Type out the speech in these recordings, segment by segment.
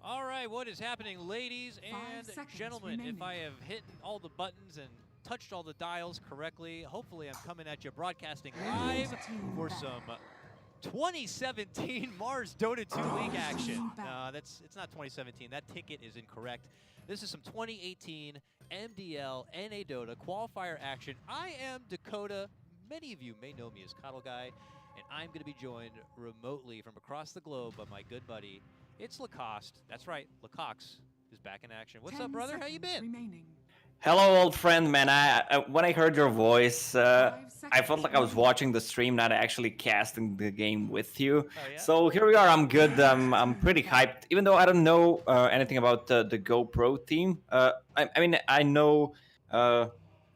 All right, what is happening, ladies and gentlemen? remaining. If I have hit all the buttons and touched all the dials correctly, hopefully I'm coming at you broadcasting live for some 2017 Mars Dota 2 League action. It's not 2017. That ticket is incorrect. This is some 2018 MDL NA Dota qualifier action. I am Dakota. Many of you may know me as Cuddle Guy, and I'm going to be joined remotely from across the globe by my good buddy. It's Lacoste. That's right, Lacoste is back in action. What's up, brother? How you been? Remaining. Hello, old friend, man. When I heard your voice, I felt like I was watching the stream, not actually casting the game with you. Oh, yeah? So here we are. I'm good. I'm pretty hyped, even though I don't know anything about the GoPRO team. I mean, I know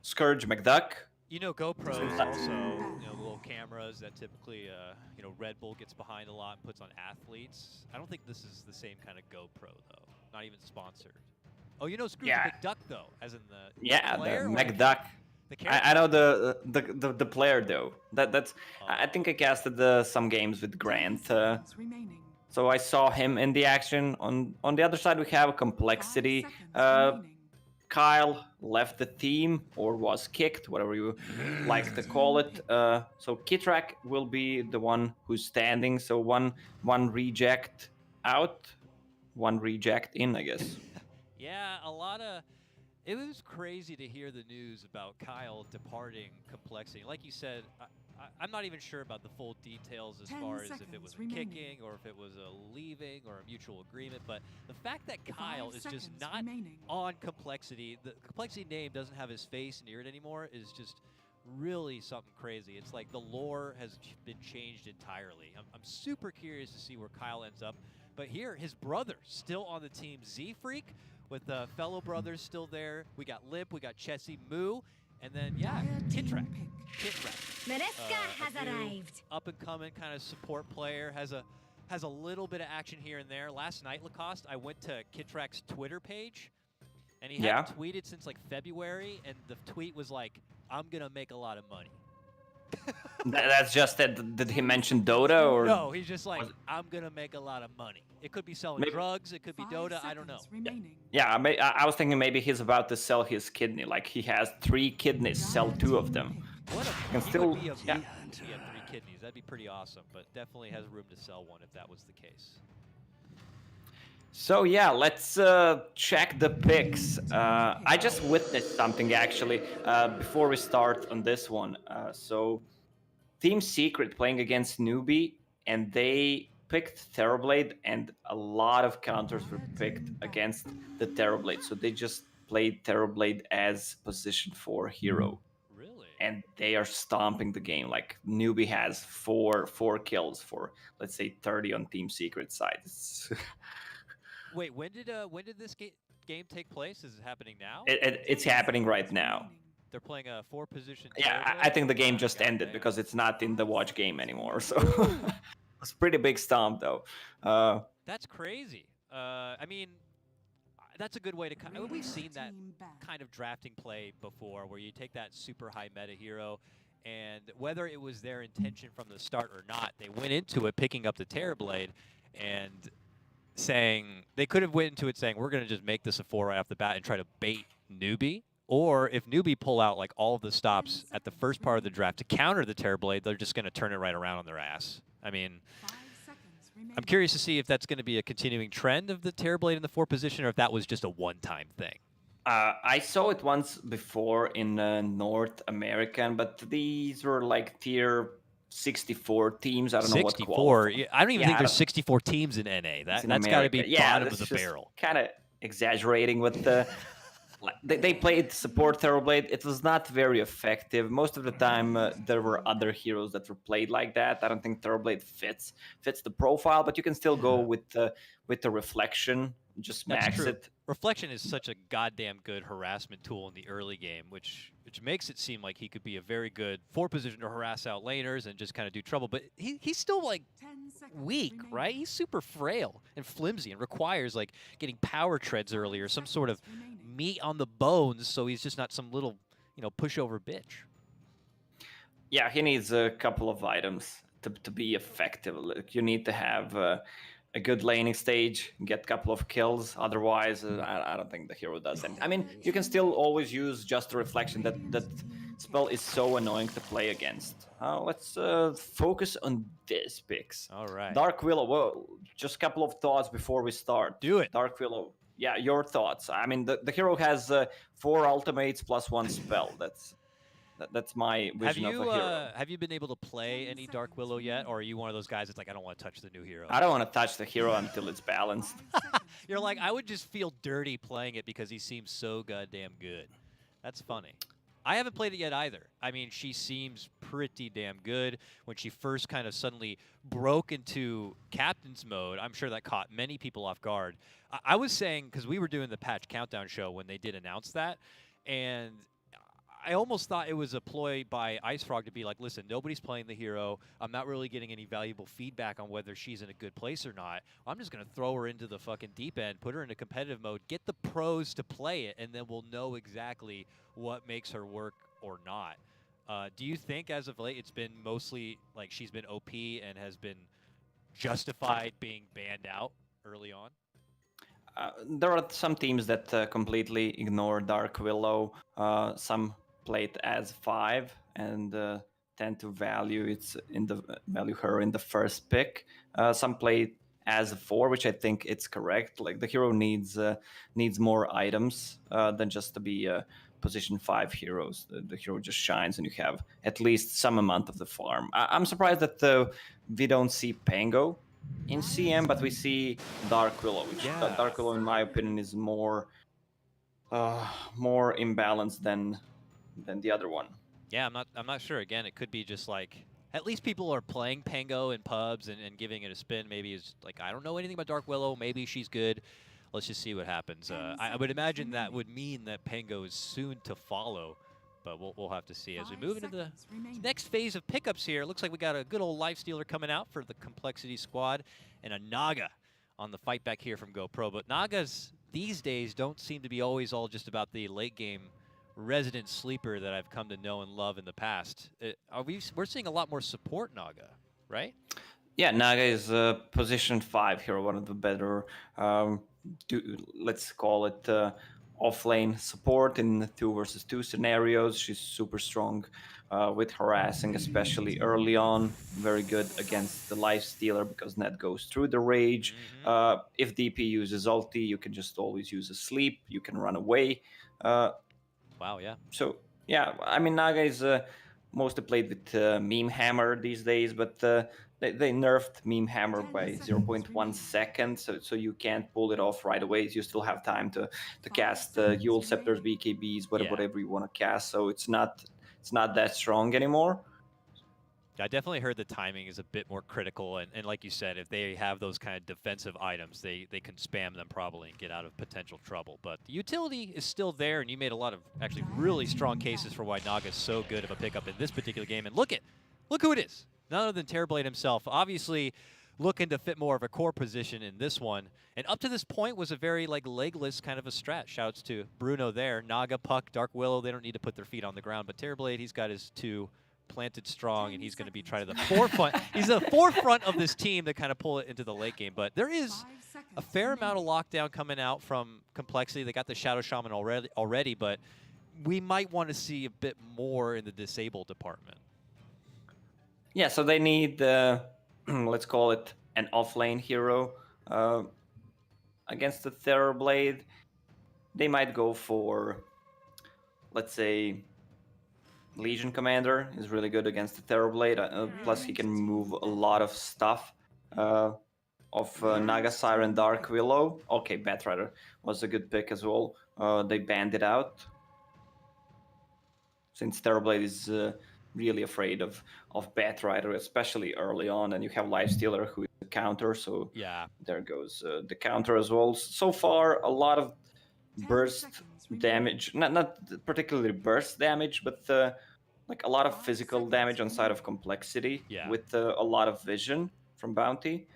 Scourge McDuck. You know, GoPro is also little cameras that typically Red Bull gets behind a lot and puts on athletes. I don't think this is the same kind of GoPro though. Not even sponsored. Oh, you know Scrooge McDuck though, as in the player, the McDuck. I know the player though. That's I think I casted some games with Grant. So I saw him in the action. On the other side we have compLexity. Kyle left the team or was kicked, whatever you like to call it. So Kitrak will be the one who's standing. So one reject out, one reject in, I guess. Yeah, it was crazy to hear the news about Kyle departing compLexity. Like you said, I'm not even sure about the full details as far as if it was a kicking or if it was a leaving or a mutual agreement, but the fact that Kyle is just not on compLexity, the compLexity name doesn't have his face near it anymore, is just really something crazy. It's like the lore has been changed entirely. I'm super curious to see where Kyle ends up, but here, his brother still on the team, Z-Freak, with the fellow brothers still there. We got Lip, we got Chessie, Moo, and then, yeah, Kitrak. Mareska has arrived. Up and coming kind of support player, has a little bit of action here and there. Last night, Lacoste, I went to Kitrak's Twitter page, and he hadn't tweeted since like February, and the tweet was like, "I'm gonna make a lot of money." That's just that. Did he mention Dota or? No, he's just like, "I'm gonna make a lot of money." It could be selling drugs, it could be Dota, I don't know. Yeah, I was thinking maybe he's about to sell his kidney. Like he has 3 kidneys, sell 2 of them. What can still he had 3 kidneys. That'd be pretty awesome, but definitely has room to sell one if that was the case. So yeah, let's check the picks. I just witnessed something actually before we start on this one. So Team Secret playing against Newbie, and they picked Terrorblade, and a lot of counters were picked against the Terrorblade. So they just played Terrorblade as position 4 hero. Really? And they are stomping the game. Like Newbie has four kills for, let's say, 30 on Team Secret side. Wait, when did this game take place? Is it happening now? It's happening right now. They're playing a 4-position. Yeah, I think the game just ended because it's not in the watch game anymore. So it's a pretty big stomp, though. That's crazy. I mean, that's a good way to. We've seen that kind of drafting play before, where you take that super high meta hero, and whether it was their intention from the start or not, they went into it picking up the Terrorblade and saying they could have went into it saying we're going to just make this a 4 right off the bat and try to bait Newbie. Or if Newbie pull out like all of the stops at the first part of the draft to counter the Terrorblade, they're just going to turn it right around on their ass. I mean, I'm curious to see if that's going to be a continuing trend of the Terrorblade in the 4 position, or if that was just a one-time thing. I saw it once before in North American, but these were like tier 64 teams. I don't know what 64. I don't even think there's 64 teams in NA. That's got to be bottom of the barrel. Kind of exaggerating with the. They played support Terrorblade. It was not very effective. Most of the time, there were other heroes that were played like that. I don't think Terrorblade fits the profile, but you can still go with the Reflection. Just max it. Reflection is such a goddamn good harassment tool in the early game, which makes it seem like he could be a very good 4 position to harass out laners and just kind of do trouble. But he's still like weak, right? He's super frail and flimsy and requires like getting power treads early or some sort of meat on the bones, so he's just not some little pushover bitch. Yeah, he needs a couple of items to be effective. Like you need to have a a good laning stage, get a couple of kills. Otherwise, I don't think the hero does anything. I mean, you can still always use Just a Reflection. That spell is so annoying to play against. Let's focus on this picks. All right. Dark Willow. Whoa, just a couple of thoughts before we start. Do it. Dark Willow. Yeah, your thoughts. I mean, the hero has 4 ultimates plus 1 spell. That's my vision of a hero. Have you been able to play any Dark Willow yet, or are you one of those guys that's like, I don't want to touch the new hero? I don't want to touch the hero until it's balanced. You're like, I would just feel dirty playing it because he seems so goddamn good. That's funny. I haven't played it yet either. I mean, she seems pretty damn good. When she first kind of suddenly broke into captain's mode, I'm sure that caught many people off guard. I was saying, because we were doing the patch countdown show when they did announce that, and I almost thought it was a ploy by Ice Frog to be like, listen, nobody's playing the hero. I'm not really getting any valuable feedback on whether she's in a good place or not. I'm just going to throw her into the fucking deep end, put her into competitive mode, get the pros to play it, and then we'll know exactly what makes her work or not. Do you think as of late it's been mostly like she's been OP and has been justified being banned out early on? There are some teams that completely ignore Dark Willow. Some play it as 5 and tend to value her in the first pick. Some play it as 4, which I think it's correct. Like the hero needs more items than just to be position 5 heroes. The hero just shines and you have at least some amount of the farm. I'm surprised that we don't see Pango in CM, but we see Dark Willow, which Dark Willow, in my opinion, is more imbalanced than the other one. Yeah, I'm not sure. Again, it could be just like at least people are playing Pango in pubs and giving it a spin. Maybe it's like, I don't know anything about Dark Willow. Maybe she's good. Let's just see what happens. I would imagine that would mean that Pango is soon to follow, but we'll have to see as we move into the next phase of pickups here. It looks like we got a good old Lifestealer coming out for the compLexity squad and a Naga on the fight back here from GoPro. But Nagas these days don't seem to be always all just about the late game resident sleeper that I've come to know and love in the past. We're seeing a lot more support Naga, right? Yeah, Naga is a position 5 hero, one of the better, let's call it off-lane support in 2 versus 2 scenarios. She's super strong with harassing, especially early on. Very good against the Lifestealer because Net goes through the rage. If DP uses ulti, you can just always use a sleep. You can run away. Wow, yeah. So, yeah, I mean, Naga is mostly played with Meme Hammer these days, but they nerfed Meme Hammer by 0.1 second, so you can't pull it off right away. You still have time to cast Yule Scepters, BKBs, whatever you want to cast, so it's not that strong anymore. I definitely heard the timing is a bit more critical, and like you said, if they have those kind of defensive items, they can spam them probably and get out of potential trouble. But the utility is still there, and you made a lot of actually really strong cases for why Naga is so good of a pickup in this particular game. And look who it is. None other than Terrorblade himself. Obviously looking to fit more of a core position in this one. And up to this point was a very like legless kind of a strat. Shouts to Bruno there. Naga, Puck, Dark Willow, they don't need to put their feet on the ground. But Terrorblade, he's got his 2 planted strong, and he's going to be trying to the forefront. He's the forefront of this team to kind of pull it into the late game. But there is a fair amount of lockdown coming out from compLexity. They got the Shadow Shaman already, but we might want to see a bit more in the disable department. Yeah, so they need, let's call it an off-lane hero against the Terrorblade. They might go for, let's say, Legion Commander is really good against the Terrorblade. Plus, he can move a lot of stuff of Naga, Siren, Dark Willow. Okay, Batrider was a good pick as well. They banned it out since Terrorblade is really afraid of Batrider, especially early on, and you have Lifestealer who is a counter, so yeah, there goes the counter as well. So far, a lot of burst damage, not particularly burst damage, but like a lot of physical damage on side of compLexity with a lot of vision from Bounty.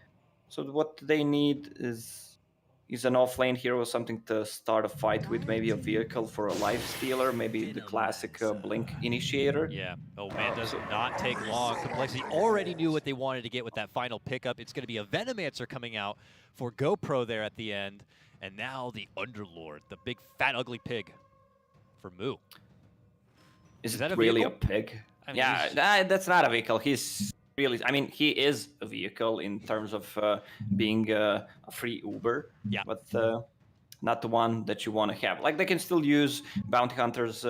So what they need is He's an off-lane hero, something to start a fight with, maybe a vehicle for a life stealer, maybe the classic Blink initiator. Yeah. Oh man, does not take long. compLexity already knew what they wanted to get with that final pickup. It's going to be a Venomancer coming out for GoPRO there at the end. And now the Underlord, the big fat ugly pig for Moo. Is that really a pig? I mean, yeah, that's not a vehicle. He's really, I mean, he is a vehicle in terms of being a free Uber, yeah. but not the one that you want to have. Like, they can still use Bounty Hunter's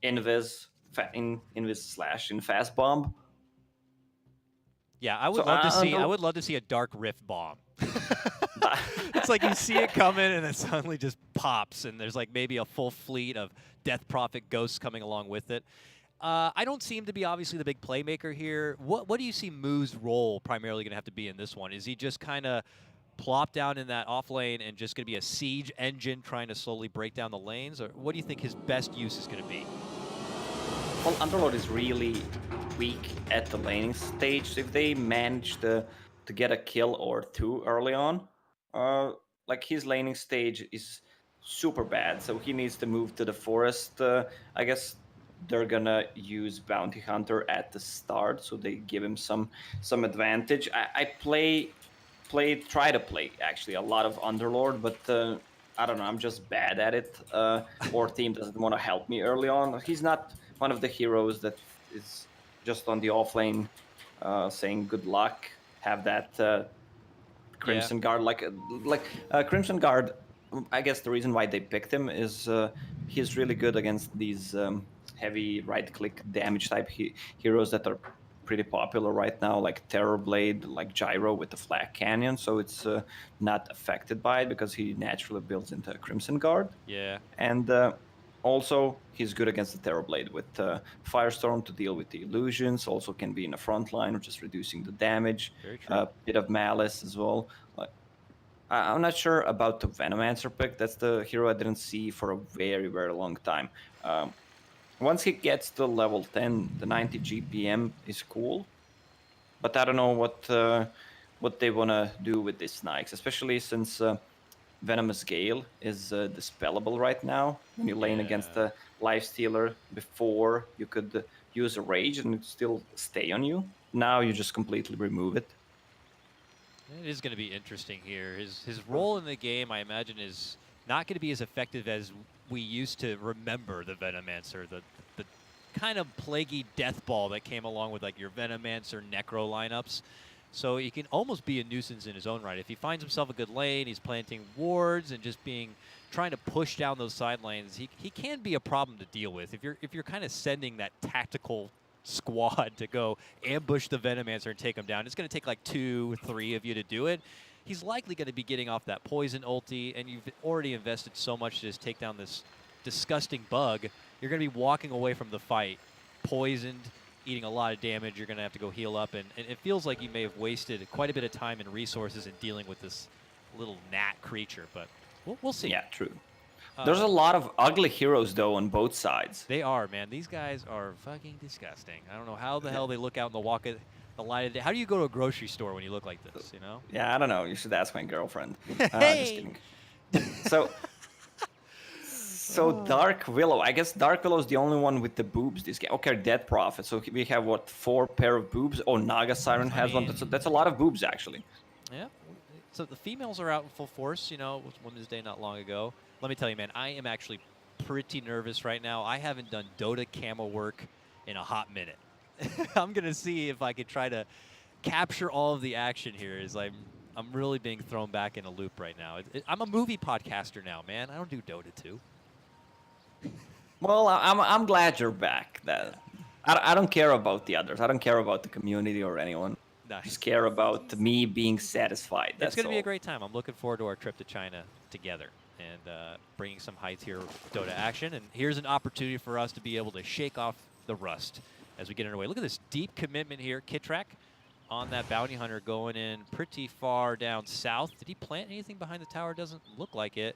Invis in Fast Bomb. Yeah, I would love to see. I would love to see a Dark Rift bomb. It's like you see it coming and it suddenly just pops, and there's like maybe a full fleet of Death Prophet ghosts coming along with it. I don't seem to be obviously the big playmaker here. What do you see Moo's role primarily going to have to be in this one? Is he just kind of plop down in that off lane and just going to be a siege engine trying to slowly break down the lanes, or what do you think his best use is going to be? Well, Underlord is really weak at the laning stage. So if they manage to get a kill or two early on, like his laning stage is super bad. So he needs to move to the forest. I guess they're gonna use Bounty Hunter at the start, so they give him some advantage. I try to play actually a lot of Underlord, but I don't know, I'm just bad at it. Or team doesn't want to help me early on. He's not one of the heroes that is just on the offlane saying good luck, have that Crimson Guard. Like Crimson Guard, I guess the reason why they picked him is he's really good against these heavy right-click damage type heroes that are pretty popular right now, like Terrorblade, like Gyro with the Flag Canyon, so it's not affected by it because he naturally builds into a Crimson Guard. Yeah. And also, he's good against the Terrorblade with Firestorm to deal with the illusions. Also can be in the front line, or just reducing the damage. Very true. Bit of Malice as well. I'm not sure about the Venomancer pick. That's the hero I didn't see for a very, very long time. Once he gets to level 10, the 90 GPM is cool. But I don't know what they want to do with these Nikes, especially since Venomous Gale is dispellable right now. When you lane against the Lifestealer, before you could use a Rage and it'd still stay on you. Now you just completely remove it. It is going to be interesting here. His role in the game, I imagine, is not going to be as effective as we used to remember the Venomancer, the kind of plaguey death ball that came along with like your Venomancer Necro lineups. So he can almost be a nuisance in his own right. If he finds himself a good lane, he's planting wards and just trying to push down those side lanes, he can be a problem to deal with. If you're kind of sending that tactical squad to go ambush the Venomancer and take him down, it's going to take like 2 or 3 of you to do it. He's likely going to be getting off that poison ulti, and you've already invested so much to just take down this disgusting bug. You're going to be walking away from the fight poisoned, eating a lot of damage. You're going to have to go heal up, and it feels like you may have wasted quite a bit of time and resources in dealing with this little gnat creature, but we'll see. Yeah, true. There's a lot of ugly heroes, though, on both sides. They are, man. These guys are fucking disgusting. I don't know how the hell they look out in the light of day. How do you go to a grocery store when you look like this, you know? Yeah, I don't know. You should ask my girlfriend. Hey! Just kidding. So Dark Willow. I guess Dark Willow is the only one with the boobs this game. Okay, Dead Prophet. So we have, what, 4 pair of boobs? Oh, Naga Siren has one. That's a lot of boobs, actually. Yeah. So the females are out in full force. You know, it was Women's Day not long ago. Let me tell you, man, I am actually pretty nervous right now. I haven't done Dota camo work in a hot minute. I'm going to see if I could try to capture all of the action here as I'm really being thrown back in a loop right now. I'm a movie podcaster now, man. I don't do Dota 2. Well, I'm glad you're back. I don't care about the others. I don't care about the community or anyone. Nice. I just care about me being satisfied. It's going to be a great time. I'm looking forward to our trip to China together and bringing some high-tier Dota action. And here's an opportunity for us to be able to shake off the rust as we get underway. Look at this deep commitment here. Kitrak on that Bounty Hunter going in pretty far down south. Did he plant anything behind the tower? Doesn't look like it.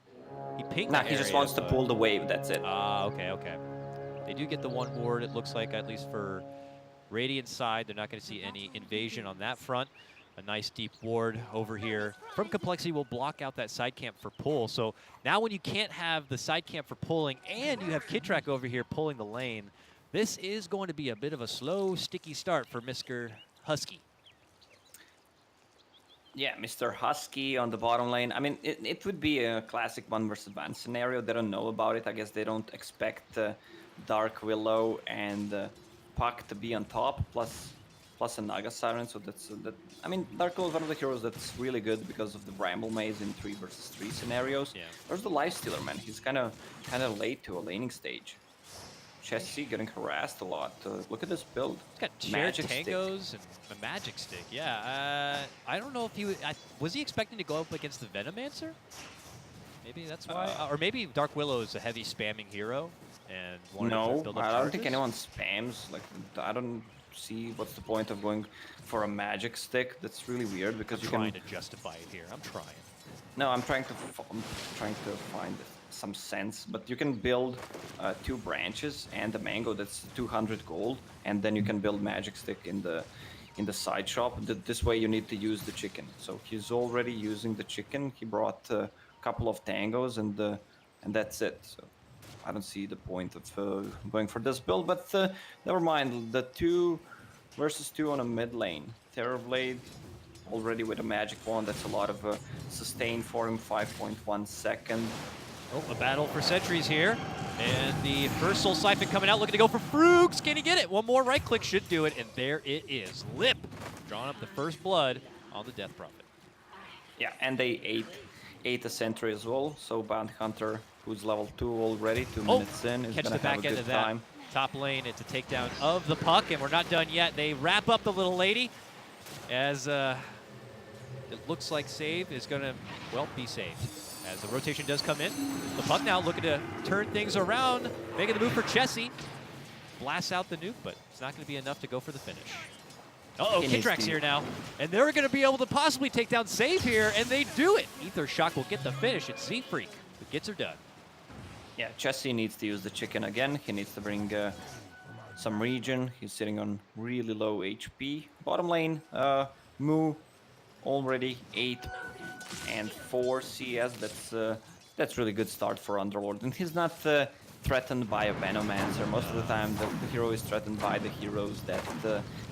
He pinged he just wants to pull the wave. That's it. Ah, okay. They do get the one ward, it looks like, at least for Radiant side. They're not going to see any invasion on that front. A nice deep ward over here from compLexity will block out that side camp for pull. So now when you can't have the side camp for pulling and you have KidTrak over here pulling the lane, this is going to be a bit of a slow, sticky start for Mr. Husky. Yeah, Mr. Husky on the bottom lane. I mean, it would be a classic 1 versus 1 scenario. They don't know about it. I guess they don't expect Dark Willow and Puck to be on top, plus a Naga Siren. So that's I mean, Dark Willow is one of the heroes that's really good because of the Bramble Maze in 3 versus 3 scenarios. Yeah. There's the Lifestealer, man. He's kind of late to a laning stage. Chessie getting harassed a lot. Look at this build. He's got Magic Tangos and a Magic Stick. Yeah, I don't know if he was he expecting to go up against the Venomancer? Maybe that's why. Or maybe Dark Willow is a heavy spamming hero and wanted to build up I don't think anyone spams. Like, I don't see what's the point of going for a Magic Stick. That's really weird because I'm trying to justify it here. I'm trying. No, I'm trying to find some sense, but you can build 2 branches and a mango that's 200 gold, and then you can build Magic Stick in the side shop. This way you need to use the chicken. So he's already using the chicken. He brought a couple of tangos, and that's it. So I don't see the point of going for this build, but never mind. The 2 versus 2 on a mid lane. Terrorblade already with a magic wand. That's a lot of sustain for him. 5.1 second. Oh, a battle for sentries here. And the first Soul Siphon coming out, looking to go for Frugs. Can he get it? One more right click should do it, and there it is. Lip drawing up the first blood on the Death Prophet. Yeah, and they ate a sentry as well. So Bounty Hunter, who's level 2 already, 2 minutes in, is going to have a good time. Top lane, it's a takedown of the Puck, and we're not done yet. They wrap up the little lady as it looks like save is going to, well, be saved. As the rotation does come in, the Puck now looking to turn things around, making the move for Chessie. Blasts out the nuke, but it's not going to be enough to go for the finish. Uh-oh, KidTrak's here now, and they're going to be able to possibly take down Save here, and they do it. Ether Shock will get the finish. It's Z-Freak who gets her done. Yeah, Chessie needs to use the chicken again. He needs to bring some regen. He's sitting on really low HP. Bottom lane, Moo already 8 and 4 CS. That's really good start for Underlord. And he's not threatened by a Venomancer. Most of the time the hero is threatened by the heroes that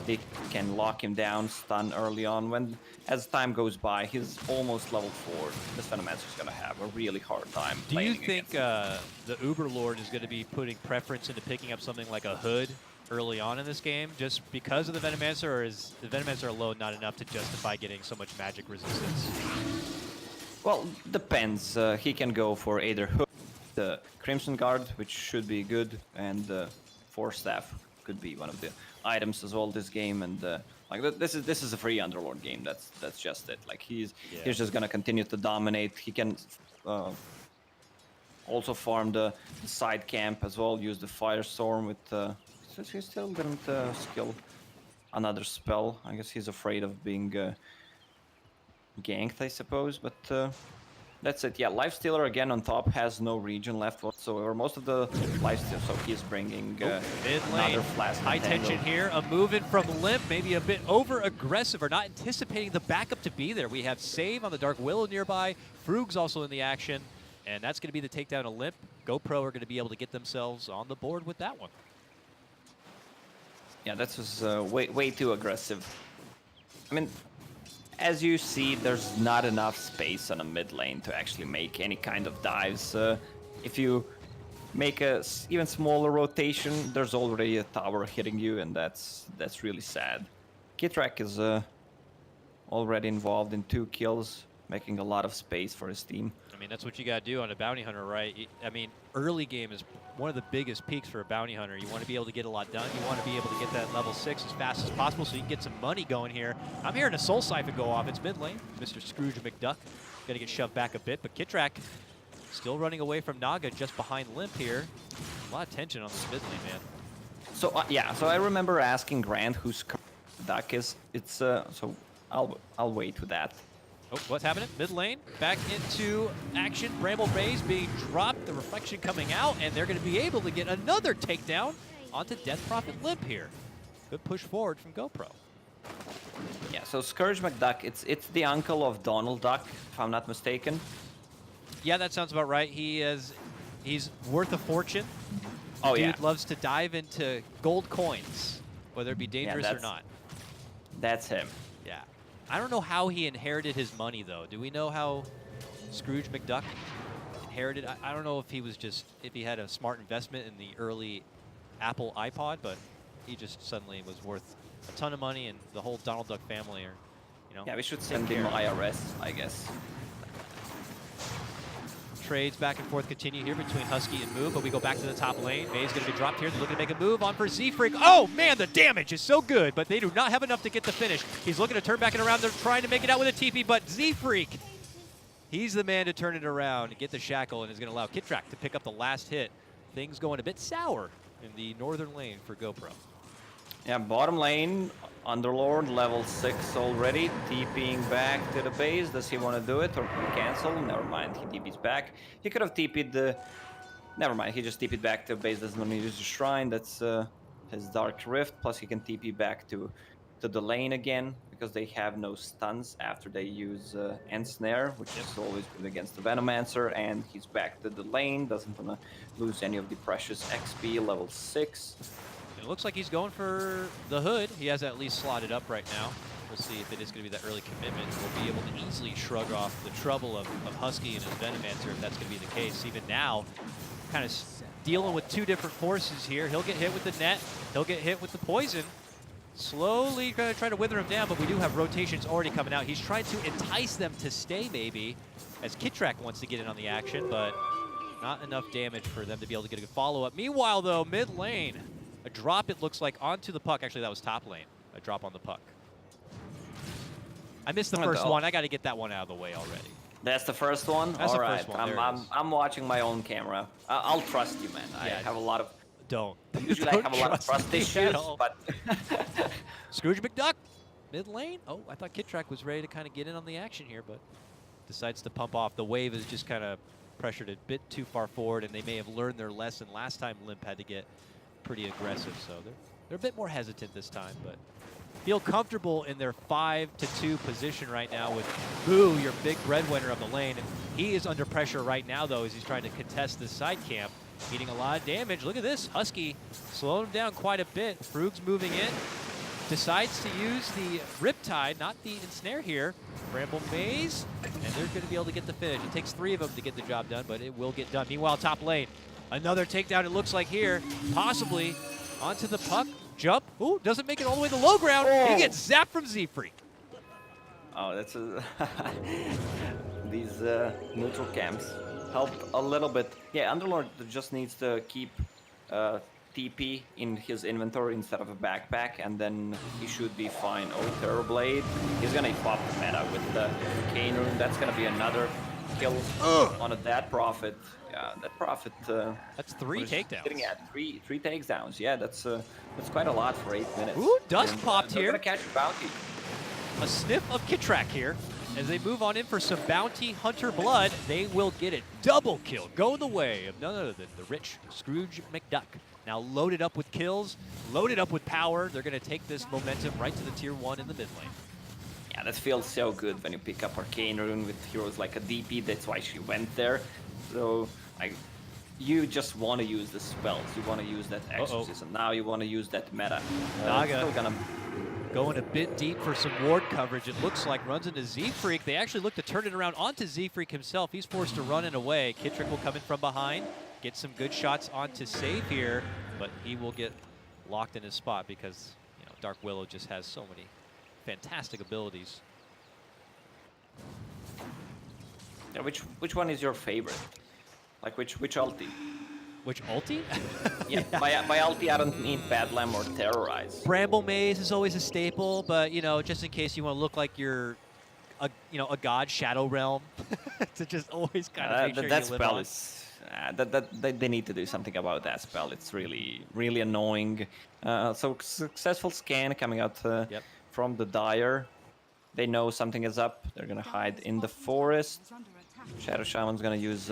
they can lock him down, stun early on. As time goes by, he's almost level 4. This Venomancer is going to have a really hard time. Do you think the Uber Lord is going to be putting preference into picking up something like a Hood early on in this game, just because of the Venomancer, or is the Venomancer alone not enough to justify getting so much magic resistance? Well, depends. He can go for either Hood, the Crimson Guard, which should be good, and Force Staff could be one of the items as well this game. And like this is a free Underlord game. That's just it. Like he's just gonna continue to dominate. He can also farm the side camp as well. Use the Firestorm with. He still didn't skill another spell. I guess he's afraid of being ganked, I suppose. But that's it. Yeah, Lifestealer again on top has no regen left whatsoever. Most of the Lifestealer, so he's bringing another Flask. High tension here. A move in from Limp, maybe a bit over-aggressive or not anticipating the backup to be there. We have Save on the Dark Willow nearby. Frug's also in the action. And that's going to be the takedown of Limp. GoPRO are going to be able to get themselves on the board with that one. Yeah, that was way too aggressive. I mean, as you see, there's not enough space on a mid lane to actually make any kind of dives. If you make a even smaller rotation, there's already a tower hitting you, and that's really sad. KidTrak is already involved in 2 kills, making a lot of space for his team. I mean, that's what you got to do on a bounty hunter, right? I mean, early game is one of the biggest peaks for a bounty hunter. You want to be able to get a lot done. You want to be able to get that level 6 as fast as possible so you can get some money going here. I'm hearing a Soul Siphon go off. It's mid lane. Mr. Scrooge McDuck going to get shoved back a bit, but KidTrak still running away from Naga just behind Limp here. A lot of tension on this mid lane, man. So yeah, so I remember asking Grant whose duck is. It's so I'll wait with that. Oh, what's happening? Mid lane, back into action. Bramble Maze being dropped, the reflection coming out, and they're going to be able to get another takedown onto Death Prophet Limp here. Good push forward from GoPRO. Yeah, Yeah, so Scourge McDuck, it's the uncle of Donald Duck, if I'm not mistaken. Yeah, that sounds about right. He's worth a fortune. Oh, Dude yeah. loves to dive into gold coins, whether it be dangerous or not. That's him. Yeah. I don't know how he inherited his money, though. Do we know how Scrooge McDuck inherited? I don't know if he had a smart investment in the early Apple iPod, but he just suddenly was worth a ton of money, and the whole Donald Duck family are, Yeah, we should send him IRS, I guess. Trades back and forth continue here between Husky and Moo, but we go back to the top lane. May's going to be dropped here. They're looking to make a move on for Z-Freak. Oh, man, the damage is so good, but they do not have enough to get the finish. He's looking to turn back and around. They're trying to make it out with a TP, but Z-Freak, he's the man to turn it around and get the shackle, and is going to allow KitTrack to pick up the last hit. Things going a bit sour in the northern lane for GoPro. Yeah, bottom lane, Underlord, level 6 already, TPing back to the base. Does he want to do it or cancel? Never mind, he TP's back. He could have TP'd the... Never mind, he just TP'd back to base, doesn't want to use the Shrine. That's his Dark Rift, plus he can TP back to the lane again, because they have no stuns after they use Ensnare, which is always good against the Venomancer, and he's back to the lane, doesn't want to lose any of the precious XP, level 6. It looks like he's going for the hood. He has at least slotted up right now. We'll see if it is going to be that early commitment. We'll be able to easily shrug off the trouble of Husky and his Venomancer if that's going to be the case. Even now, kind of dealing with two different forces here. He'll get hit with the net. He'll get hit with the poison. Slowly going to try to wither him down, but we do have rotations already coming out. He's trying to entice them to stay, maybe, as KitTrack wants to get in on the action, but not enough damage for them to be able to get a good follow-up. Meanwhile, though, mid lane, a drop, it looks like, onto the puck. Actually, that was top lane. A drop on the puck. I missed the first one. I got to get that one out of the way already. That's the first one? That's all the right. first one. I'm watching my own camera. I'll trust you, man. I have a lot of... Don't. Usually I have a lot of trust issues, but... Scrooge McDuck, mid lane. Oh, I thought KitTrack was ready to kind of get in on the action here, but decides to pump off. The wave is just kind of pressured a bit too far forward, and they may have learned their lesson. Last time Limp had to get pretty aggressive, so they're a bit more hesitant this time, but feel comfortable in their 5-2 position right now with Boo, your big breadwinner of the lane. And he is under pressure right now, though, as he's trying to contest this side camp, eating a lot of damage. Look at this, Husky slowing him down quite a bit. Frug's moving in, decides to use the Riptide, not the Ensnare here. Bramble Maze, and they're going to be able to get the finish. It takes 3 of them to get the job done, but it will get done. Meanwhile, top lane, another takedown, it looks like here, possibly onto the puck. Jump. Ooh, doesn't make it all the way to the low ground. Oh. He gets zapped from Z-Freak. Oh, that's these neutral camps helped a little bit. Yeah, Underlord just needs to keep TP in his inventory instead of a backpack, and then he should be fine. Oh, Terrorblade. He's gonna pop the meta with the Cane Rune. That's gonna be another kill on a Dead Prophet. Yeah, that Prophet. That's 3 takedowns. Sitting at three takedowns. Yeah, that's quite a lot for 8 minutes. Ooh, dust popped here. They're gonna catch a bounty. A sniff of KitTrack here. As they move on in for some bounty hunter blood, they will get it. Double kill. Go the way of none other than the rich Scrooge McDuck. Now loaded up with kills, loaded up with power. They're going to take this momentum right to the tier 1 in the mid lane. Yeah, that feels so good when you pick up Arcane Rune with heroes like a DP. That's why she went there. So, you just want to use the spells. You want to use that exorcism. Now you want to use that meta. Naga going a bit deep for some ward coverage. It looks like runs into Z-Freak. They actually look to turn it around onto Z-Freak himself. He's forced to run and away. KitTrack will come in from behind, get some good shots onto save here, but he will get locked in his spot because Dark Willow just has so many fantastic abilities. Yeah, which one is your favorite? Like which ulti? Which ulti? Yeah, by ulti I don't mean Bedlam or Terrorize. Bramble Maze is always a staple, but just in case you want to look like you're a god, Shadow Realm, to just always kind of make sure that you live spell on. is they need to do something about that spell. It's really annoying. So successful scan coming out from the Dire. They know something is up. They're gonna hide in the forest. Shadow Shaman's gonna use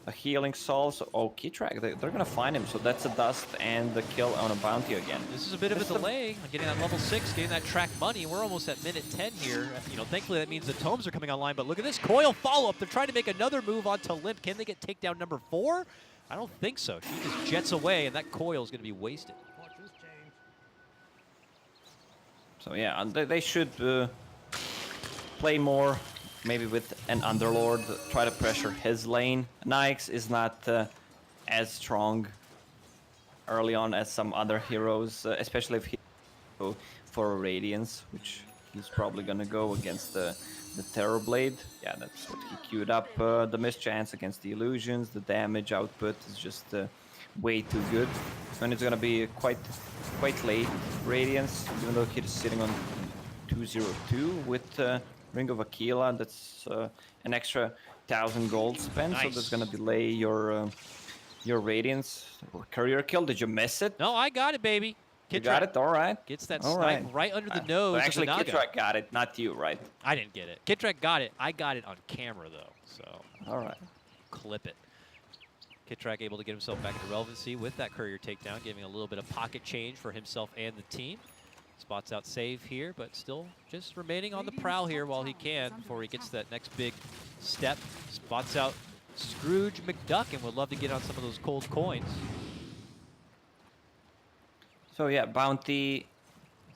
a healing soul. So, oh, Kitrak, they're going to find him. So that's a dust and the kill on a bounty again. This is a bit of a delay on getting that level 6, getting that track money. We're almost at minute 10 here. You know, thankfully that means the tomes are coming online. But look at this coil follow-up. They're trying to make another move onto Limp. Can they get takedown number 4? I don't think so. She just jets away, and that coil is going to be wasted. So yeah, they should play more, maybe with an Underlord, try to pressure his lane. Nyx is not as strong early on as some other heroes, especially if he go for Radiance, which he's probably gonna go against the Terrorblade. Yeah, that's what he queued up. The mischance against the illusions, the damage output is just way too good. And it's gonna be quite late Radiance, even though he's sitting on 202 with Ring of Aquila. That's an extra 1,000 gold spent, nice. So that's gonna delay your Radiance. Courier kill, did you miss it? No, I got it, baby. You got it? All right. Gets that snipe right under the nose. Well, actually, of the Naga. Kitrak got it, not you, right? I didn't get it. Kitrak got it. I got it on camera, though. So, all right. Clip it. Kitrak able to get himself back into relevancy with that courier takedown, giving a little bit of pocket change for himself and the team. Spots out save here, but still just remaining on the prowl here while he can before he gets that next big step. Spots out Scrooge McDuck and would love to get on some of those cold coins. So yeah, Bounty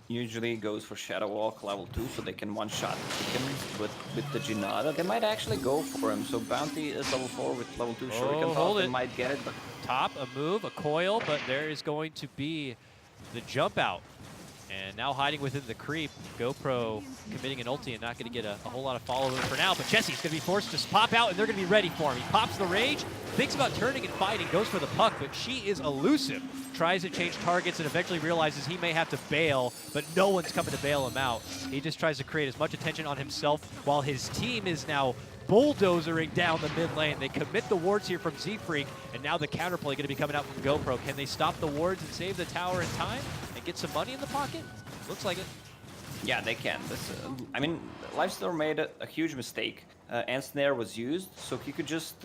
usually goes for Shadow Walk level 2, so they can one-shot him with the Jinada. They might actually go for him. So Bounty is level 4 with level 2 Shuriken Toss. They might get it, but top, a move, a coil, but there is going to be the jump out. And now hiding within the creep, GoPro committing an ulti and not going to get a whole lot of follow-in for now. But Jesse's going to be forced to pop out, and they're going to be ready for him. He pops the rage, thinks about turning and fighting, goes for the puck, but she is elusive. Tries to change targets and eventually realizes he may have to bail, but no one's coming to bail him out. He just tries to create as much attention on himself while his team is now bulldozering down the mid lane. They commit the wards here from Z-Freak, and now the counterplay going to be coming out from GoPro. Can they stop the wards and save the tower in time and get some money in the pocket? Looks like it. Yeah, they can. This, I mean, Lifestealer made a huge mistake. Ensnare was used, so he could just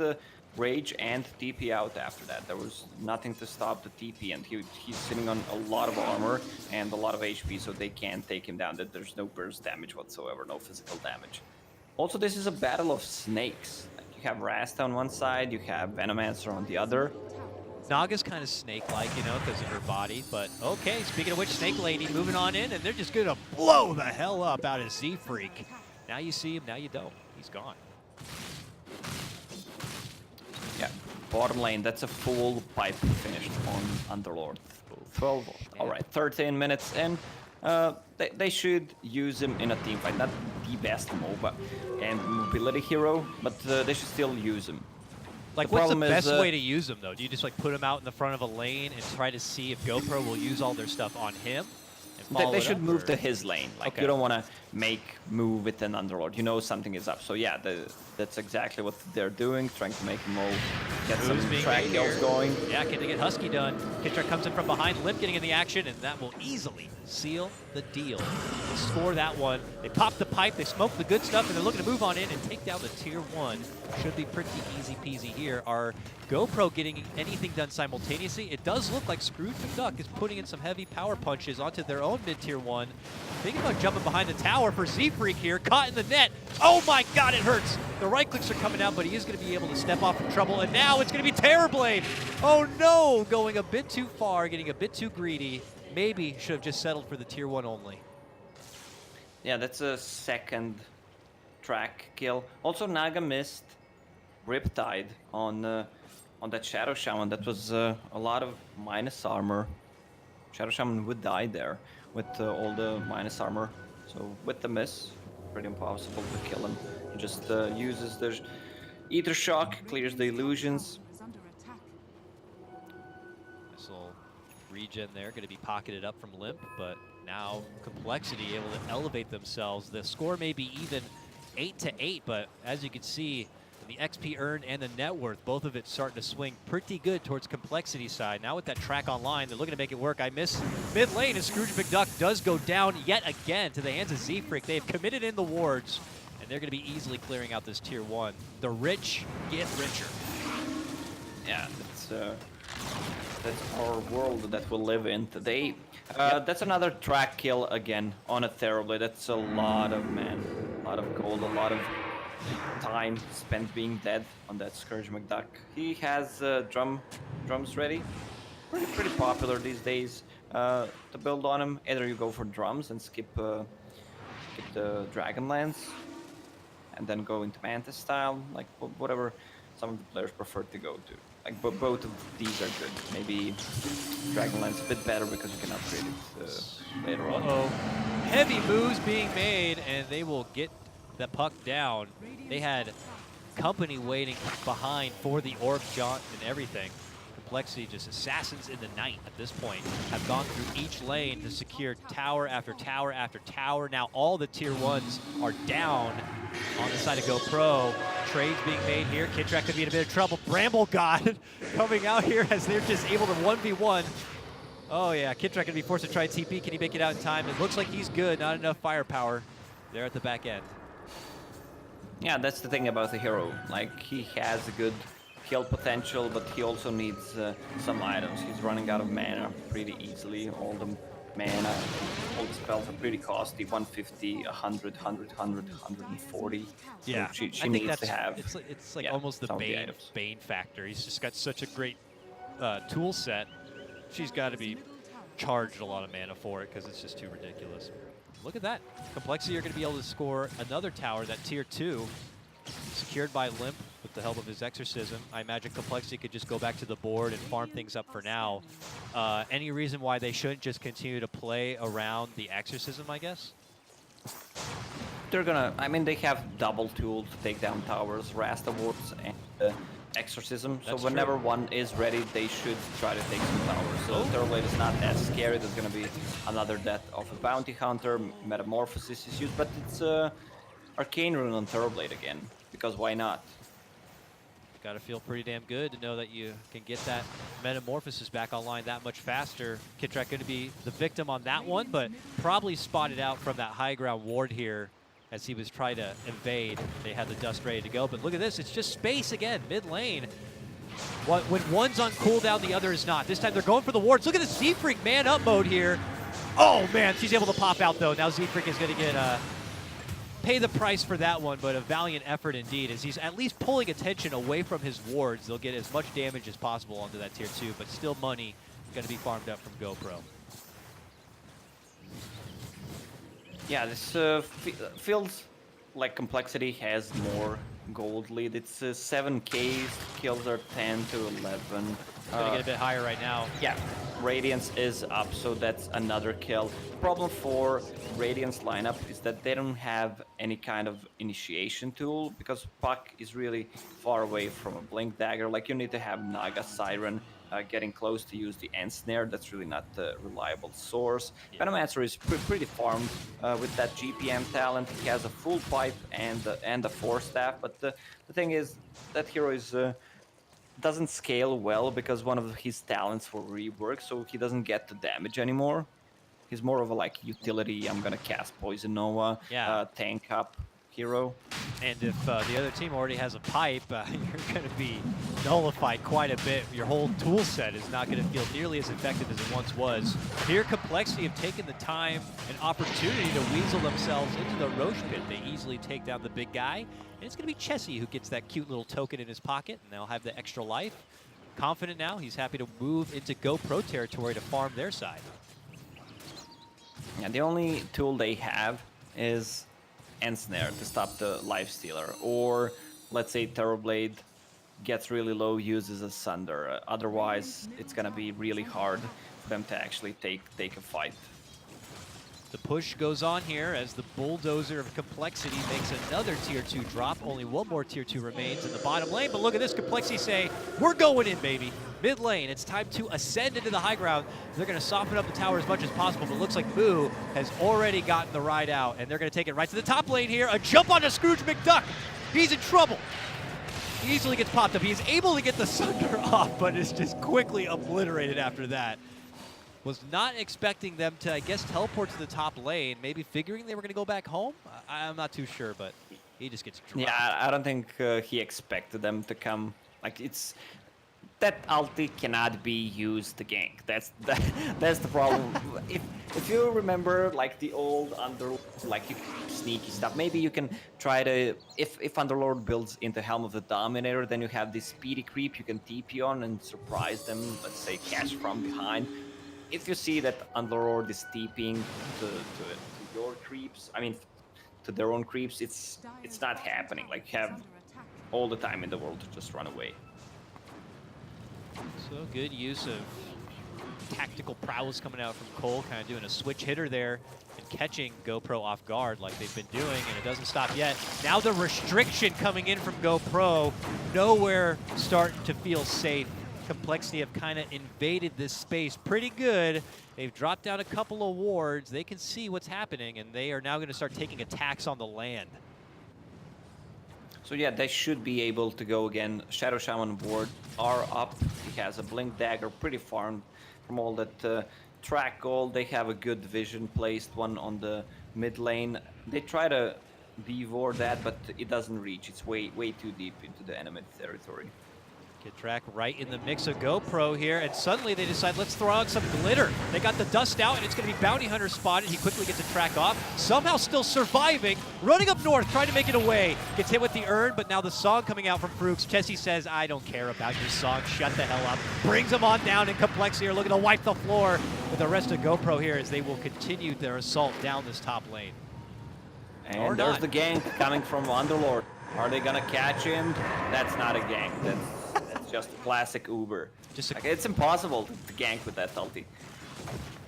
rage and TP out after that. There was nothing to stop the TP, and he's sitting on a lot of armor and a lot of HP, so they can't take him down. There's no burst damage whatsoever, no physical damage. Also, this is a battle of snakes. Like, you have Rasta on one side, you have Venomancer on the other. Naga's kind of snake-like, you know, because of her body. But, okay, speaking of which, Snake Lady moving on in, and they're just going to blow the hell up out of Z-Freak. Now you see him, now you don't. He's gone. Yeah, bottom lane, that's a full pipe finished on Underlord. 12, all right, 13 minutes in. They should use him in a team fight. Not the best MOBA and mobility hero, but they should still use him. Like, what's the best way to use him, though? Do you just, like, put him out in the front of a lane and try to see if GoPro will use all their stuff on him? They should move to his lane. Like, okay. You don't want to make move with an Underlord. You know something is up. So, yeah, that's exactly what they're doing, trying to make them all get some track kills going. Yeah, can they get Husky done? Kitrak comes in from behind, Limp getting in the action, and that will easily seal the deal. They score that one. They pop the pipe, they smoke the good stuff, and they're looking to move on in and take down the tier 1. Should be pretty easy peasy here. Are GoPro getting anything done simultaneously? It does look like Scrooge McDuck is putting in some heavy power punches onto their own mid-tier 1. Thinking about jumping behind the tower for Z-Freak here, caught in the net. Oh my god, it hurts! The right clicks are coming out, but he is going to be able to step off from trouble, and now it's going to be Terrorblade! Oh no! Going a bit too far, getting a bit too greedy. Maybe should have just settled for the tier 1 only. Yeah, that's a second track kill. Also, Naga missed Riptide on that Shadow Shaman. That was a lot of minus armor. Shadow Shaman would die there with all the minus armor. So with the miss, pretty impossible to kill him. He just uses the Ether Shock, clears the illusions. This little regen there, going to be pocketed up from Limp, but now compLexity able to elevate themselves. The score may be even 8-8, but as you can see, the XP earned and the net worth, both of it starting to swing pretty good towards compLexity side. Now with that track online, they're looking to make it work. I miss mid lane as Scrooge McDuck does go down yet again to the hands of Z-Freak. They have committed in the wards, and they're going to be easily clearing out this tier 1. The rich get richer. Yeah, that's our world that we live in today. That's another track kill again on a Theroblade. That's a lot of gold, a lot of time spent being dead on that Scourge McDuck. He has drums ready. Pretty popular these days to build on him. Either you go for drums and skip the Dragonlance, and then go into Mantis style, like whatever some of the players prefer to go to. Like both of these are good. Maybe Dragonlance a bit better because you can upgrade it later on. Heavy moves being made, and they will get the puck down. They had company waiting behind for the Orb Jaunt and everything. compLexity, just assassins in the night at this point, have gone through each lane to secure tower after tower after tower. Now all the tier 1s are down on the side of GoPro. Trades being made here. Kitrak could be in a bit of trouble. Bramble God coming out here as they're just able to 1v1. Oh yeah, Kitrak gonna be forced to try TP. Can he make it out in time? It looks like he's good. Not enough firepower there at the back end. Yeah, that's the thing about the hero. Like, he has a good kill potential, but he also needs some items. He's running out of mana pretty easily. All the mana, all the spells are pretty costly. 150, 100, 100, 100, 140. Yeah, so she needs to have. It's like almost the Bane factor. He's just got such a great tool set. She's got to be charged a lot of mana for it because it's just too ridiculous. Look at that. compLexity are going to be able to score another tower, that tier 2, secured by Limp with the help of his Exorcism. I imagine compLexity could just go back to the board and farm things up for now. Any reason why they shouldn't just continue to play around the Exorcism, I guess? They're gonna, I mean, they have double tools to take down towers, Rasta Wards and Exorcism. So whenever one is ready, they should try to take some towers. So Theroblade is not as scary. There's gonna be another death of a Bounty Hunter. Metamorphosis is used, but it's Arcane Rune on Theroblade again, because why not? Gotta feel pretty damn good to know that you can get that Metamorphosis back online that much faster. Kitrak gonna be the victim on that one, but probably spotted out from that high ground ward here as he was trying to invade. They had the dust ready to go, but look at this, it's just space again, mid lane. When one's on cooldown, the other is not. This time they're going for the wards. Look at the Z-Freak man up mode here. Oh man, she's able to pop out though. Now Z-Freak is gonna get pay the price for that one, but a valiant effort indeed, as he's at least pulling attention away from his wards. They'll get as much damage as possible onto that tier 2, but still money gonna be farmed up from GoPro. Yeah, this feels like compLexity has more gold lead. It's 7k, kills are 10 to 11. Gonna get a bit higher right now. Yeah, Radiance is up, so that's another kill. The problem for Radiance lineup is that they don't have any kind of initiation tool, because Puck is really far away from a Blink Dagger. Like, you need to have Naga Siren getting close to use the Ensnare. That's really not the reliable source. Venomancer is pretty farmed with that GPM talent. He has a full pipe and a 4-staff, but the thing is that hero is doesn't scale well because one of his talents for rework, so he doesn't get the damage anymore. He's more of a like utility, I'm gonna cast Poison Nova, tank up hero. And if the other team already has a pipe, you're going to be nullified quite a bit. Your whole tool set is not going to feel nearly as effective as it once was. Here, compLexity have taken the time and opportunity to weasel themselves into the Roche pit. They easily take down the big guy, and it's going to be Chessie who gets that cute little token in his pocket, and they'll have the extra life. Confident now, he's happy to move into GoPro territory to farm their side. Yeah, the only tool they have is Ensnare to stop the Lifestealer, or let's say Theroblade gets really low, uses a Sunder. Otherwise, it's gonna be really hard for them to actually take a fight. The push goes on here as the Bulldozer of compLexity makes another tier 2 drop. Only one more tier 2 remains in the bottom lane, but look at this, compLexity say, we're going in, baby. Mid lane, it's time to ascend into the high ground. They're going to soften up the tower as much as possible, but it looks like Moo has already gotten the ride out, and they're going to take it right to the top lane here. A jump onto Scrooge McDuck. He's in trouble. He easily gets popped up. He is able to get the Sunder off, but is just quickly obliterated after that. Was not expecting them to, I guess, teleport to the top lane, maybe figuring they were going to go back home. I'm not too sure, but he just gets dropped. Yeah, I don't think he expected them to come. Like, it's that ulti cannot be used to gank. That's the problem. if you remember like the old Underlord, like you sneaky stuff, maybe you can try to if Underlord builds into Helm of the Dominator, then you have this speedy creep you can TP on and surprise them. Let's say catch from behind. If you see that Underlord is TPing to your creeps, I mean to their own creeps, it's not happening. Like you have all the time in the world to just run away. So good use of tactical prowess coming out from Cole, kind of doing a switch hitter there and catching GoPro off guard like they've been doing, and it doesn't stop yet. Now the restriction coming in from GoPro, nowhere starting to feel safe. compLexity have kind of invaded this space pretty good. They've dropped down a couple of wards. They can see what's happening, and they are now going to start taking attacks on the land. So yeah, they should be able to go again. Shadow Shaman ward are up. He has a Blink Dagger pretty far from all that track gold. They have a good vision placed, one on the mid lane. They try to devour that, but it doesn't reach. It's way too deep into the enemy territory. Get track right in the mix of GoPro here, and suddenly they decide, let's throw out some glitter. They got the dust out, and it's going to be Bounty Hunter spotted. He quickly gets a track off, somehow still surviving, running up north, trying to make it away. Gets hit with the urn, but now the song coming out from Frooks. Chessie says, I don't care about your song, shut the hell up. Brings him on down, and compLexity are looking to wipe the floor with the rest of GoPro here as they will continue their assault down this top lane. And there's the gank coming from Underlord. Are they going to catch him? That's not a gank. That's just a classic Uber. Like, it's impossible to gank with that ulti.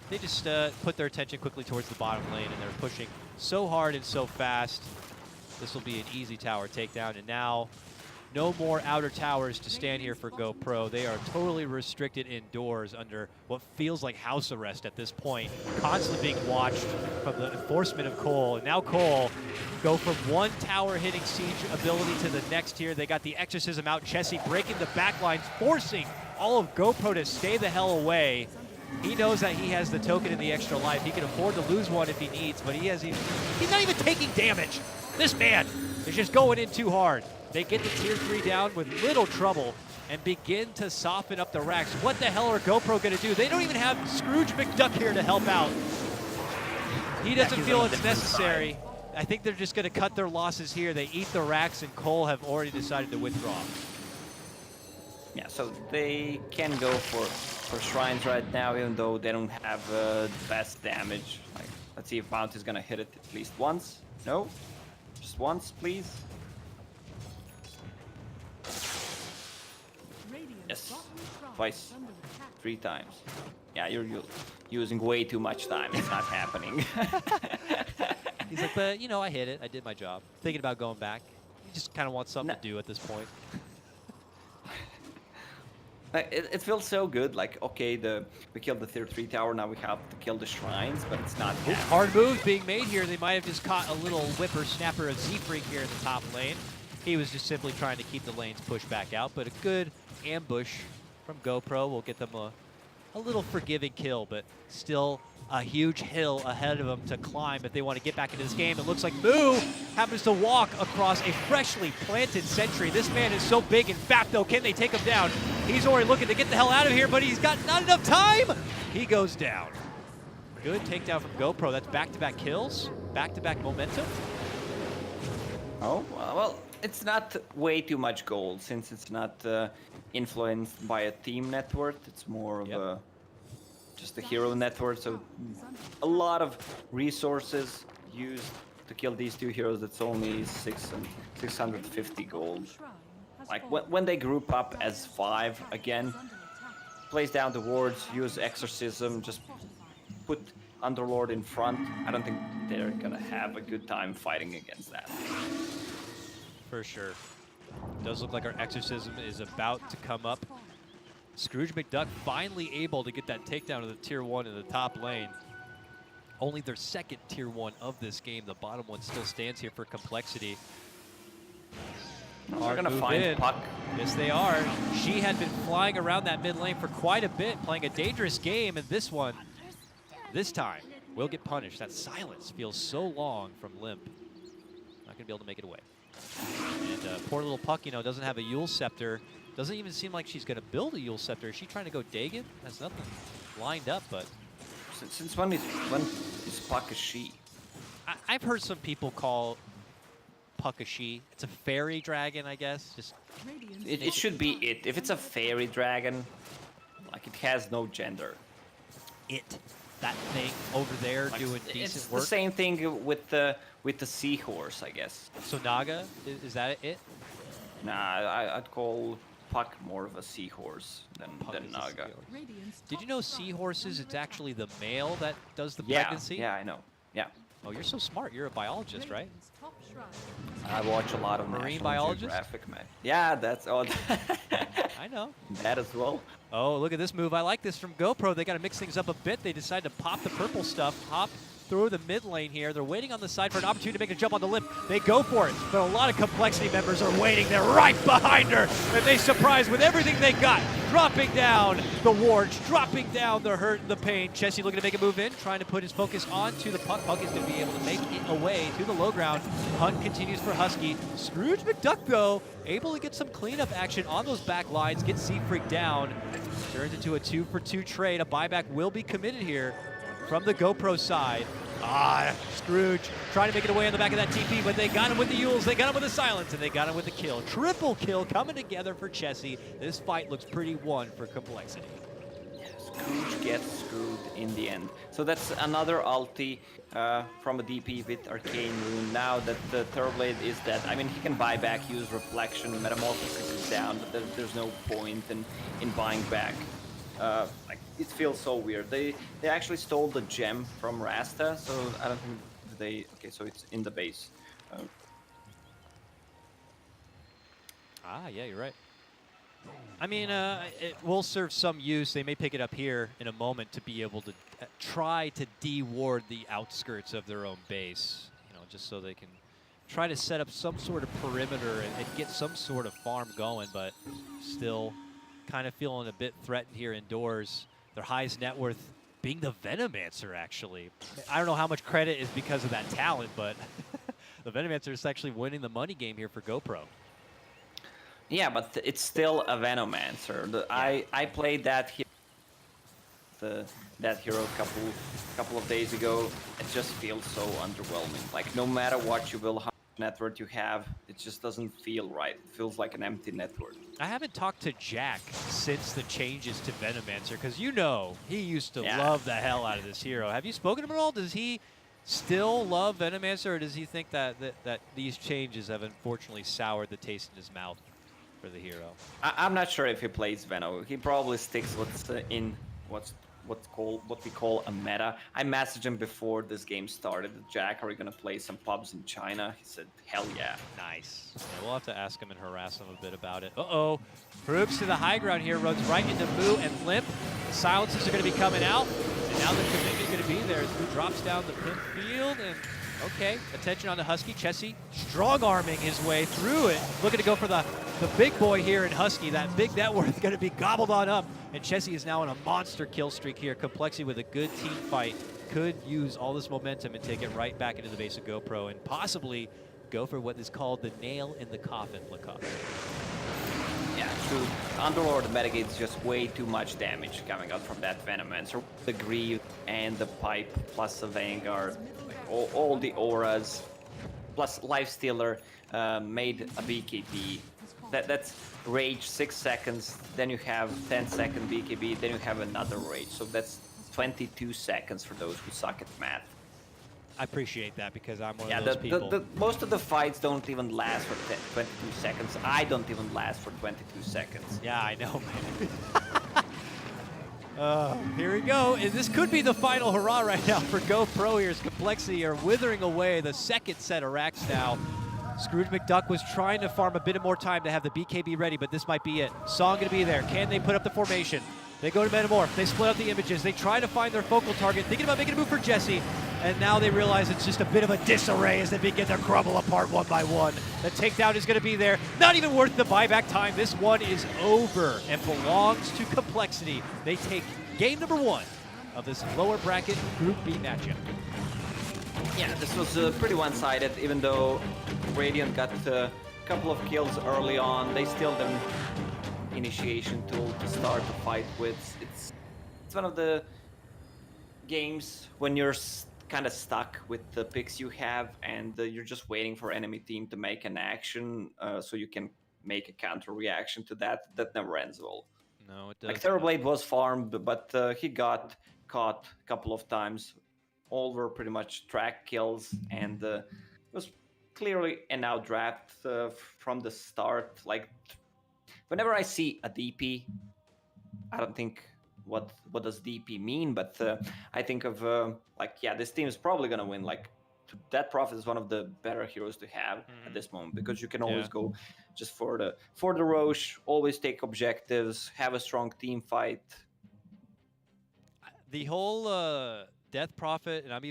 They just put their attention quickly towards the bottom lane, and they're pushing so hard and so fast. This will be an easy tower takedown, and now no more outer towers to stand here for GoPro. They are totally restricted indoors under what feels like house arrest at this point, constantly being watched from the enforcement of Cole. And now Cole go from one tower hitting siege ability to the next here. They got the Exorcism out. Chessie breaking the back lines, forcing all of GoPro to stay the hell away. He knows that he has the token in the extra life. He can afford to lose one if he needs, but he's not even taking damage. This man is just going in too hard. They get the tier 3 down with little trouble and begin to soften up the racks. What the hell are GoPro going to do? They don't even have Scrooge McDuck here to help out. He doesn't feel it's necessary. I think they're just going to cut their losses here. They eat the racks, and Cole have already decided to withdraw. Yeah, so they can go for shrines right now, even though they don't have the best damage. Like, let's see if Bounty is going to hit it at least once. No? Just once, please. Yes, twice, 3 times. Yeah, you're using way too much time. It's not happening. He's like, but you know, I hit it. I did my job. Thinking about going back. He just kind of wants something to do at this point. It feels so good. Like, okay, we killed the tier 3 tower. Now we have to kill the shrines, but it's not. Hard moves being made here. They might have just caught a little whippersnapper of Z-Freak here in the top lane. He was just simply trying to keep the lanes pushed back out, but a good ambush from GoPro will get them a little forgiving kill, but still a huge hill ahead of them to climb if they want to get back into this game. It looks like Moo happens to walk across a freshly planted sentry. This man is so big and fat, though. Can they take him down? He's already looking to get the hell out of here, but he's got not enough time. He goes down. Good takedown from GoPro. That's back-to-back kills, back-to-back momentum. Oh, well, it's not way too much gold since it's not influenced by a team net worth. It's more of just a hero net worth. So a lot of resources used to kill these 2 heroes. That's only 650 gold. Like when they group up as 5 again, place down the wards, use Exorcism, just put Underlord in front. I don't think they're gonna have a good time fighting against that. For sure. Does look like our Exorcism is about to come up. Scrooge McDuck finally able to get that takedown of the tier 1 in the top lane. Only their second tier 1 of this game. The bottom one still stands here for compLexity. They're gonna find Puck. Yes, they are. She had been flying around that mid lane for quite a bit, playing a dangerous game, and this time, will get punished. That silence feels so long from Limp. Not gonna be able to make it away. And poor little Puck, you know, doesn't have a Yule Scepter. Doesn't even seem like she's going to build a Yule Scepter. Is she trying to go Dagon? Has nothing lined up, but... Since when is Puck a she? I've heard some people call Puck a she. It's a fairy dragon, I guess. Just it should be it. If it's a fairy dragon, like it has no gender. It. That thing over there like doing decent it's work. The same thing with the seahorse, I guess. So Naga, is that it? Nah, I'd call Puck more of a seahorse than Naga. Did you know seahorses, it's actually the male that does the Yeah, pregnancy? yeah, I know. Yeah. Oh, you're so smart. You're a biologist, right? I watch a lot of Marine National biologist? Geographic, man. Yeah, that's odd. I know. That as well. Oh, look at this move. I like this from GoPro. They got to mix things up a bit. They decide to pop the purple stuff, hop through the mid lane here. They're waiting on the side for an opportunity to make a jump on the lip. They go for it, but a lot of compLexity members are waiting. They're right behind her, and they surprise with everything they got. Dropping down the wards, dropping down the hurt and the pain. Chessie looking to make a move in, trying to put his focus onto the Puck. Puck is going to be able to make it away to the low ground. Hunt continues for Husky. Scrooge McDuck, though, able to get some cleanup action on those back lines, get Seafreak down. Turns into a 2-for-2 trade. A buyback will be committed here from the GoPro side. Scrooge trying to make it away on the back of that TP, but they got him with the Yules, they got him with the silence, and they got him with the kill. Triple kill coming together for Chessie. This fight looks pretty won for compLexity. Scrooge gets screwed in the end. So that's another ulti from a DP with Arcane Rune. Now that the Thorblade is dead, I mean, he can buy back, use Reflection, Metamorphosis is down, but there's no point in buying back. Like, it feels so weird. They actually stole the gem from Rasta, so I don't think they... Okay, so it's in the base. Yeah, you're right. I mean, it will serve some use. They may pick it up here in a moment to be able to try to de-ward the outskirts of their own base, you know, just so they can try to set up some sort of perimeter and get some sort of farm going, but still kind of feeling a bit threatened here indoors. Their highest net worth being the Venomancer, actually. I don't know how much credit is because of that talent, but the Venomancer is actually winning the money game here for GoPro. Yeah, but it's still a Venomancer. I played that hero, that hero a couple of days ago. It just feels so underwhelming. Like, no matter what you will, how much net worth you have, it just doesn't feel right. It feels like an empty net worth. I haven't talked to Jack since the changes to Venomancer, because you know he used to love the hell out of this hero. Have you spoken to him at all? Does he still love Venomancer, or does he think that these changes have unfortunately soured the taste in his mouth for the hero? I'm not sure if he plays Veno. He probably sticks what's in what we call a meta. I messaged him before this game started. Jack, are we gonna play some pubs in China? He said, hell yeah. Nice. Yeah, we'll have to ask him and harass him a bit about it. Uh-oh. Brooks to the high ground here, runs right into Moo and Limp. The silences are gonna be coming out, and now the commitment is gonna be there as Moo drops down the pin field, and okay, attention on the Husky. Chessie strong-arming his way through it, looking to go for the big boy here in Husky. That big net worth going to be gobbled on up, and Chessie is now on a monster kill streak here. compLexity with a good team fight could use all this momentum and take it right back into the base of GoPro and possibly go for what is called the nail in the coffin, Lacoste. Yeah, true. Underlord mitigates just way too much damage coming out from that Venomancer. The Greave and the Pipe plus the Vanguard, all the auras, plus Lifestealer made a BKB. That's Rage 6 seconds, then you have 10-second BKB, then you have another Rage. So that's 22 seconds for those who suck at math. I appreciate that because I'm one of those people. Most of the fights don't even last for 22 seconds. I don't even last for 22 seconds. Yeah, I know, man. Here we go. And this could be the final hurrah right now for GoPro here as compLexity are withering away the second set of racks now. Scrooge McDuck was trying to farm a bit more time to have the BKB ready, but this might be it. Song going to be there. Can they put up the formation? They go to Metamorph. They split up the images. They try to find their focal target, thinking about making a move for Jessie. And now they realize it's just a bit of a disarray as they begin to crumble apart one by one. The takedown is going to be there. Not even worth the buyback time. This one is over and belongs to compLexity. They take game number 1 of this lower bracket Group B matchup. Yeah, this was pretty one-sided, even though Radiant got a couple of kills early on. They still didn't initiation tool to start the fight with. It's one of the games when you're kind of stuck with the picks you have and you're just waiting for enemy team to make an action so you can make a counter reaction to that. That never ends well. No, it does. Like Thoroughblade was farmed, but he got caught a couple of times. All were pretty much track kills, and it was clearly an outdraft from the start. Like whenever I see a DP, I don't think what does DP mean, but I think of like, yeah, this team is probably gonna win. Like that Prophet is one of the better heroes to have at this moment, because you can always go just for the Roche, always take objectives, have a strong team fight. The whole Death Prophet, and I'm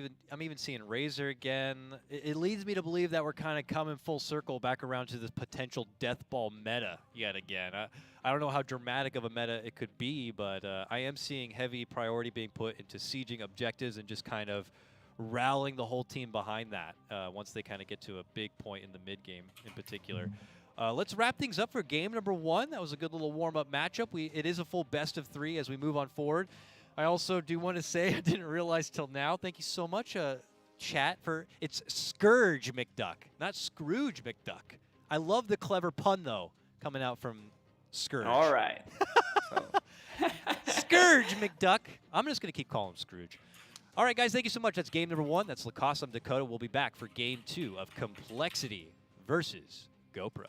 even seeing Razor again. It leads me to believe that we're kind of coming full circle back around to this potential Death Ball meta yet again. I don't know how dramatic of a meta it could be, but I am seeing heavy priority being put into sieging objectives and just kind of rallying the whole team behind that once they kind of get to a big point in the mid game in particular. Let's wrap things up for game number 1. That was a good little warm-up matchup. It is a full best of 3 as we move on forward. I also do want to say, I didn't realize till now, thank you so much, chat, for it's Scourge McDuck, not Scrooge McDuck. I love the clever pun, though, coming out from Scourge. All right. Scourge McDuck. I'm just going to keep calling him Scrooge. All right, guys, thank you so much. That's game number 1. That's Lacoste. I'm Dakota. We'll be back for game 2 of compLexity versus GoPRO.